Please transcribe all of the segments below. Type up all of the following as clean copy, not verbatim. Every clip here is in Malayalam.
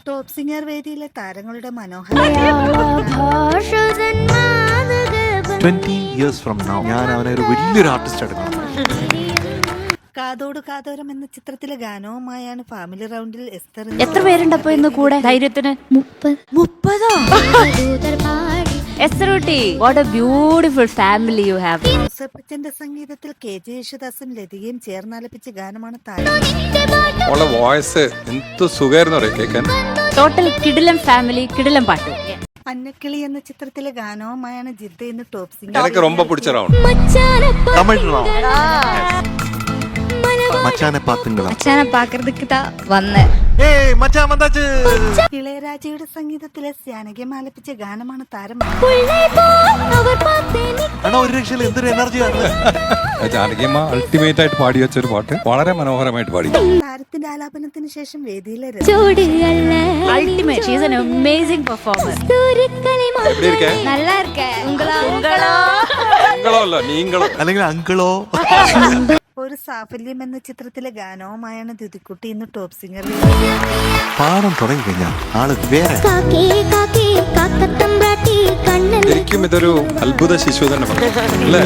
ടോപ്പ് സിംഗർ വേദിയിലെ താരങ്ങളുടെ മനോഹര 20 years from now ഞാൻ അവനെ ഒരു വലിയൊരു ആർട്ടിസ്റ്റ് എടുക്കണം. കാതോട് കാതോരം എന്ന ചിത്രത്തിലെ ഗാനവുമായാണ് ഫാമിലി റൗണ്ടിൽ എസ്തർ. എത്ര പേരുണ്ടപ്പോ ഇന്ന് കൂടെ ധൈര്യത്തിന്? 30. എസ്തറൂട്ടി, what a beautiful family you have. ഔസേപ്പച്ചന്റെ സംഗീതത്തിൽ KJ യേശുദാസും ലതികയും ചേർന്നാലപിച്ച ഗാനമാണ് താരം. വോയിസ് എന്ത് സുഖമായിരുന്നു കേൾക്കാൻ. ടോട്ടൽ കിടിലം ഫാമിലി, കിടിലം പാട്ട്. അന്നക്കിളി എന്ന ചിത്രത്തിലെ ഗാനവുമായാണ് ജിദ്ദ ഇന്ന് ടോപ്പ് സിംഗർ. എനിക്ക് ரொம்ப പിടിച്ച റൗണ്ട് തമിഴ് മച്ചാനെ പാത്തുങ്കളാ അച്ഛനെ പാക്കുന്നതുക്ക് താ വന്ന്. ഏയ് മച്ചാൻ വന്നാച്ച്. ഇളയരാജയുടെ സംഗീതത്തിലെ സ്യാനകം ആലപിച്ച ഗാനമാണ് താരം. അണ്ണാ ഒരു രക്ഷയിൽ എന്തൊരു എനർജിയാണ്. ജാനകിയമ്മ അൾട്ടിമേറ്റ് ആയിട്ട് പാടി വെച്ചൊരു പാട്ട് വളരെ മനോഹരമായിട്ട് പാടി. താരത്തിന്റെ ആലാപനത്തിന് ശേഷം വേദിയിലെ Ultimate. She is an amazing performer. எப்படி இருக்க? நல்லா இருக்கேன். உங்களோ നിങ്ങളോ അല്ല നീങ്ങളോ. അല്ലെങ്കിൽ അങ്കിളോ. ഒരു സാഫല്യം എന്ന ചിത്രത്തിലെ ഗാനവുമായാണ് ദ്യുതിക്കുട്ടി ഇന്ന് ടോപ്പ് സിംഗർ. പാടം തുടങ്ങി കഴിഞ്ഞാൽ ആള് വേറെ. ശരിക്കും ഇതൊരു അത്ഭുത ശിശു തന്നെ അല്ലേ?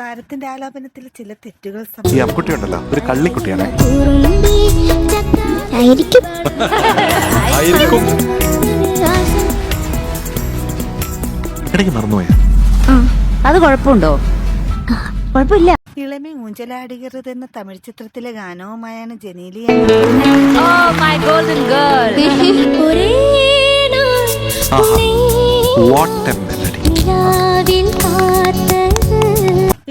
താരത്തിന്റെ ആലാപനത്തിൽ ചില തെറ്റുകൾ ഈ അപ്പുട്ടി ഉണ്ടല്ലോ ഒരു കള്ളിക്കുട്ടിയാണ്. ആയിരിക്കും. ഇടയ്ക്ക് മറന്നുപോയ അത് കുഴപ്പമുണ്ടോ? കുഴപ്പമില്ല. ഇളമി ഊഞ്ചലാടുകരുത് എന്ന തമിഴ് ചിത്രത്തിലെ ഗാനവുമായാണ് ജനീലി. Oh my golden girl. What a melody.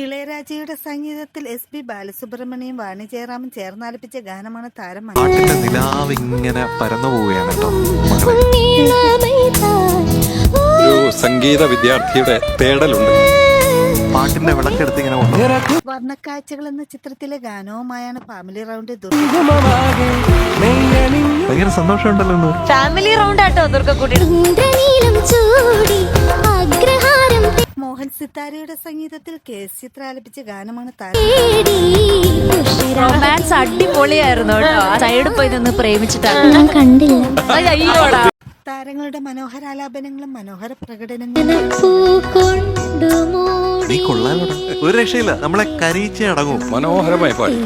ഇളയരാജയുടെ സംഗീതത്തിൽ SP ബാലസുബ്രഹ്മണ്യം വാണി ജയറാമും ചേർന്നാലപിച്ച ഗാനമാണ് താരം. പാട്ടിന്റെ നിലാവ് ഇങ്ങനെ പരന്നു പോവുകയാണ് കേട്ടോ മകളെ. ഒരു സംഗീത വിദ്യാർത്ഥിയുടെ തേടലുണ്ട്. പാട്ടിന്റെ വിളക്കെടുത്ത് ഇങ്ങനെ കൊണ്ടു. വർണ്ണക്കാഴ്ചകൾ എന്ന ചിത്രത്തിലെ ഗാനവുമായാണ് ഫാമിലി റൗണ്ട്. ഭയങ്കര സന്തോഷമുണ്ടല്ലോ ഇന്ന്. ഫാമിലി റൗണ്ട് ആട്ടോ ദുർഗക്കുട്ടി. മോഹൻ സിത്താരയുടെ സംഗീതത്തിൽ KS ചിത്ര ആലപിച്ച ഗാനമാണ് താരം. റൊമാൻസ് അടിപൊളിയായിരുന്നു കേട്ടോ. സൈഡ് പോയി നിന്ന് പ്രേമിച്ചിട്ടാണ് കണ്ടില്ല. അയ്യോടാ. താരങ്ങളുടെ മനോഹരാലാപനങ്ങളും മനോഹര പ്രകടനങ്ങളും. നീ കൊള്ളാലോടാ. ഒരു രക്ഷയില്ല, നമ്മളെ കരയിച്ചേ അടങ്ങും. മനോഹരമായി പാടി.